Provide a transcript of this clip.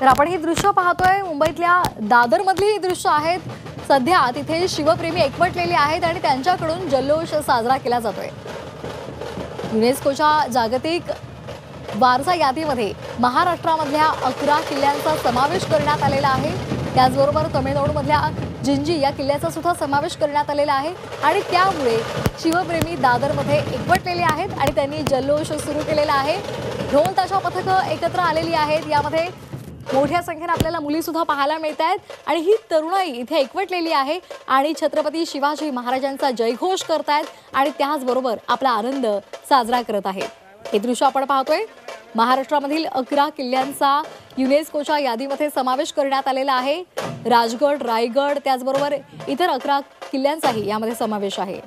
तर आपण ही दृश्य पाहतोय मुंबईतल्या दादर मधली ही दृश्य आहेत। सध्या तिथे शिवप्रेमी एकवटलेले आहेत आणि त्यांच्याकडून जल्लोष साजरा केला जातोय। युनेस्कोच्या जागतिक वारसा यादीमध्ये महाराष्ट्रामधल्या 11 किल्ल्यांचा समावेश करण्यात आलेला आहे। त्याचबरोबर तमिळनाडूमधल्या जिंजी या किल्ल्याचा सुद्धा समावेश करण्यात आलेला आहे आणि त्यामुळे शिवप्रेमी दादरमध्ये एकवटलेले आहेत आणि त्यांनी जल्लोष सुरू केलेला आहे। ढोल ताशा पथकं एकत्र आलेली आहेत। यामध्ये मोठ्या संख्येने आपल्याला मुली सुद्धा पाहायला मिळतात आणि ही तरुणाई इथे एकवटलेली आहे आणि छत्रपती शिवाजी महाराजांचा जयघोष करतात आणि त्याचबरोबर आपला आनंद साजरा करत आहेत। हे दृश्य आपण पाहतोय। महाराष्ट्रामधील 11 किल्ल्यांचा युनेस्कोच्या यादीमध्ये समावेश करण्यात आलेला आहे। राजगड, रायगड त्याचबरोबर इतर 11 किल्ल्यांचाही यामध्ये समावेश आहे।